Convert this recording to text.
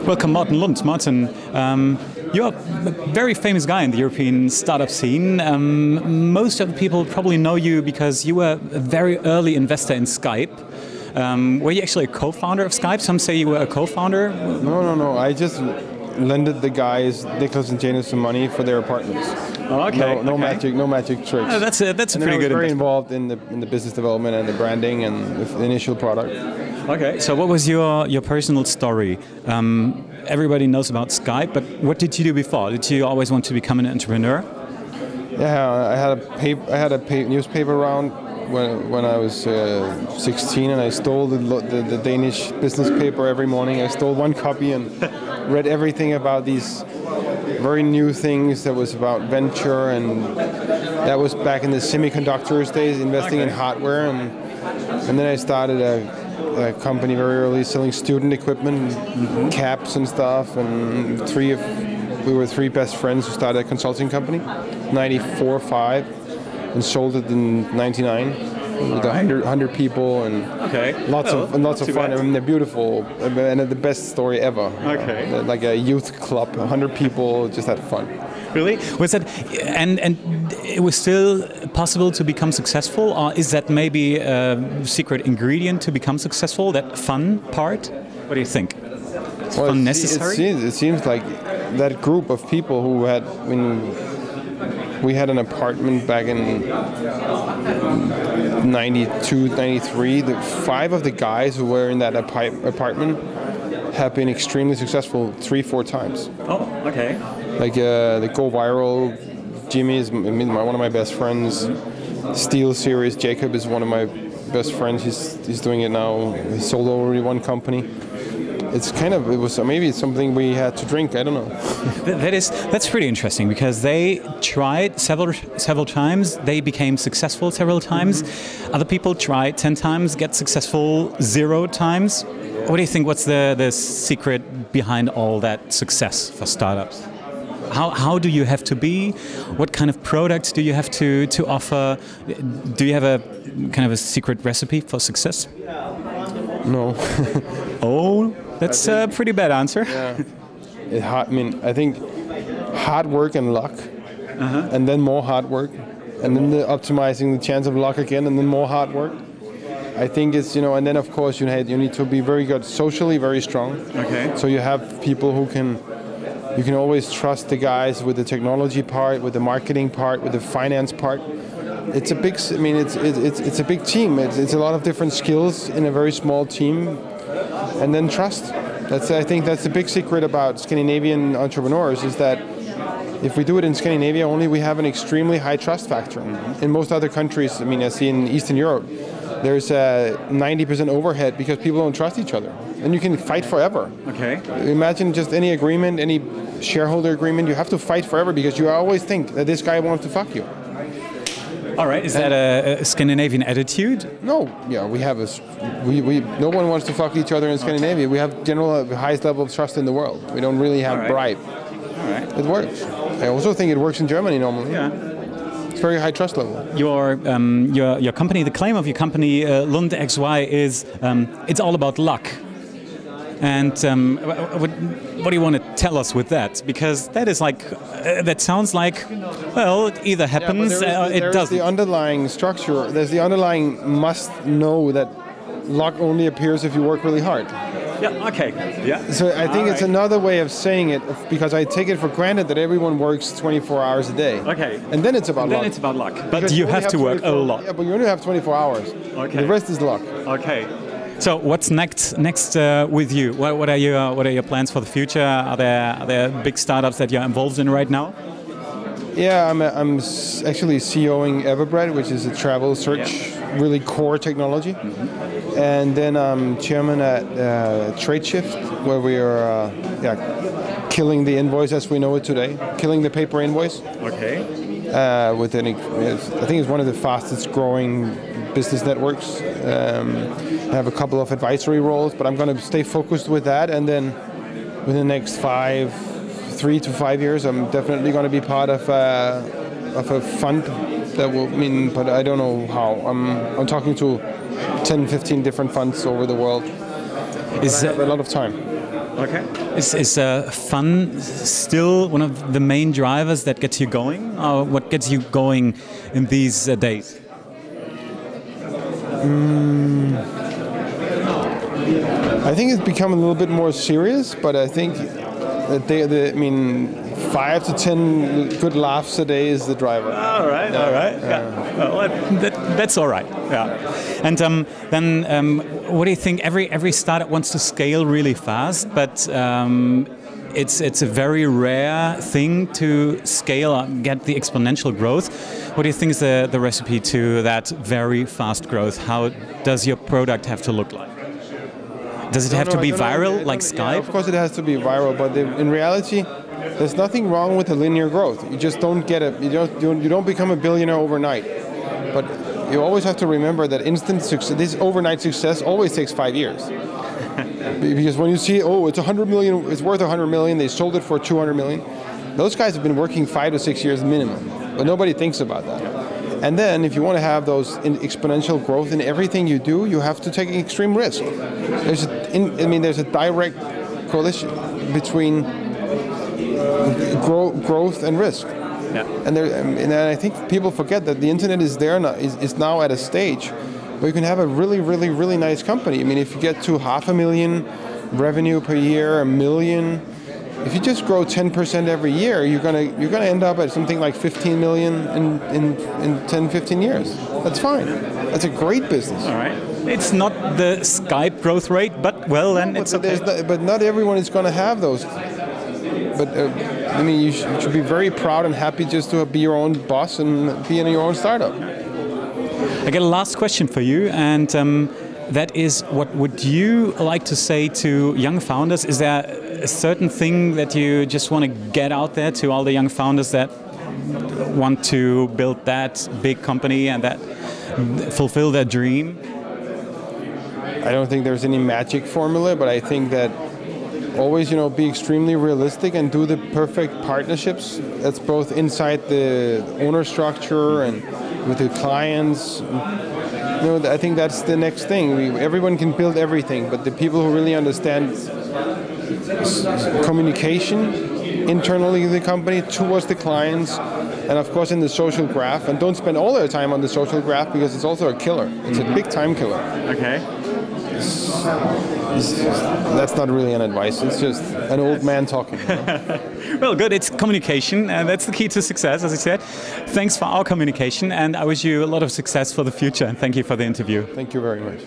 Welcome, Morten Lund. Morten, you're a very famous guy in the European startup scene. Most of the people probably know you because you were a very early investor in Skype. Were you actually a co-founder of Skype? Some say you were a co-founder. No. I just lended the guys, Nicholas and Janus, some money for their apartments. Oh, okay. No magic tricks. Oh, that's a pretty good. Very involved in the business development and the branding and the initial product. Okay. So what was your personal story? Everybody knows about Skype, but what did you do before? Did you always want to become an entrepreneur? Yeah, I had a newspaper round when I was 16, and I stole the Danish business paper every morning. I stole one copy and read everything about these very new things that was about venture, and that was back in the semiconductors days, investing in hardware, and then I started a company very early selling student equipment, caps and stuff, and we were three best friends who started a consulting company, 94, 5, and sold it in 99 with 100 people and lots of fun. I mean, they're beautiful and the best story ever. Okay. Like a youth club, 100 people just had fun. Really? Was that and it was still possible to become successful, or is that maybe a secret ingredient to become successful? That fun part? What do you think? Is fun necessary? It seems like that group of people who had we had an apartment back in 92, 93. 5 of the guys who were in that apartment have been extremely successful 3-4 times. Oh, okay. Like they go viral. Jimmy is one of my best friends. Steel Series, Jacob is one of my best friends. He's doing it now. He sold already one company. Maybe it's something we had to drink. I don't know. That's pretty interesting because they tried several times. They became successful several times. Other people tried 10 times, get successful 0 times. What do you think? What's the secret behind all that success for startups? How do you have to be? What kind of products do you have to offer? Do you have a kind of a secret recipe for success? No. Oh. That's a pretty bad answer. Yeah. I think hard work and luck, and then more hard work, and then optimizing the chance of luck again, and then more hard work. I think it's, and then of course you need to be very good, socially very strong. Okay. So you have people you can always trust the guys with the technology part, with the marketing part, with the finance part. It's a big, it's a big team. It's a lot of different skills in a very small team. And then trust. I think that's the big secret about Scandinavian entrepreneurs, is that if we do it in Scandinavia only, we have an extremely high trust factor. In most other countries, I see in Eastern Europe, there's a 90% overhead because people don't trust each other. And you can fight forever. Okay. Imagine just any agreement, any shareholder agreement, you have to fight forever because you always think that this guy wants to fuck you. All right, is that a Scandinavian attitude? No, yeah, we have no one wants to fuck each other in Scandinavia. We have the highest level of trust in the world. We don't really have bribe. All right. It works. I also think it works in Germany normally. Yeah. It's very high trust level. Your company, the claim of your company, Lund XY, is it's all about luck. And what do you want to tell us with that? Because that is that sounds like, well, it either happens or it doesn't. There's the underlying structure. There's the underlying must know that luck only appears if you work really hard. Yeah, okay. Yeah. So I think it's another way of saying it, because I take it for granted that everyone works 24 hours a day. Okay. And then it's about luck. Then it's about luck. But you have to work a lot. Yeah, but you only have 24 hours. Okay. The rest is luck. Okay. So what's next with you? What are your plans for the future? Are there big startups that you're involved in right now? Yeah, I'm actually CEOing Everbread, which is a travel search, really core technology. And then I'm chairman at TradeShift, where we are killing the invoice as we know it today, killing the paper invoice. Okay. I think it's one of the fastest growing business networks. I have a couple of advisory roles, but I'm going to stay focused with that. And then within the next 3 to 5 years, I'm definitely going to be part of a fund that will but I don't know how. I'm talking to 10, 15 different funds over the world. Is I have a lot of time. okay? Is fun still one of the main drivers that gets you going, or what gets you going in these days? I think it's become a little bit more serious, but I think that I mean, 5 to 10 good laughs a day is the driver. All right, all right. Yeah. Well, that's all right. Yeah. And then, what do you think? Every startup wants to scale really fast, but it's a very rare thing to scale and get the exponential growth. What do you think is the recipe to that very fast growth? How does your product have to look like? Does it have to be viral, like Skype? Yeah, of course it has to be viral, but in reality, there's nothing wrong with the linear growth. You just don't get it. You don't become a billionaire overnight. But you always have to remember that instant success, this overnight success, always takes 5 years. Because when you see, oh, it's 100 million, it's worth 100 million, they sold it for 200 million. Those guys have been working 5 to 6 years minimum, but nobody thinks about that. And then, if you want to have those exponential growth in everything you do, you have to take an extreme risk. There's a direct correlation between growth and risk. Yeah. And I think people forget that the internet is now at a stage where you can have a really, really, really nice company. I mean, if you get to 500,000 revenue per year, 1 million. If you just grow 10% every year, you're gonna end up at something like 15 million in 10, 15 years. That's fine. That's a great business. All right. It's not the Skype growth rate, but well, then it's okay. But not everyone is going to have those. But I mean, you should be very proud and happy just to be your own boss and be in your own startup. I got a last question for you, and that is, what would you like to say to young founders? Is there a certain thing that you just want to get out there to all the young founders that want to build that big company and that fulfill their dream? I don't think there's any magic formula, but I think that always, be extremely realistic and do the perfect partnerships. That's both inside the owner structure and with the clients. I think that's the next thing. Everyone can build everything, but the people who really understand communication internally in the company towards the clients, and of course in the social graph, and don't spend all their time on the social graph because it's also a killer. It's a big time killer. Okay. That's not really an advice. It's just an old man talking. Well, good. It's communication, and that's the key to success, as I said. Thanks for our communication, and I wish you a lot of success for the future, and thank you for the interview. Thank you very much.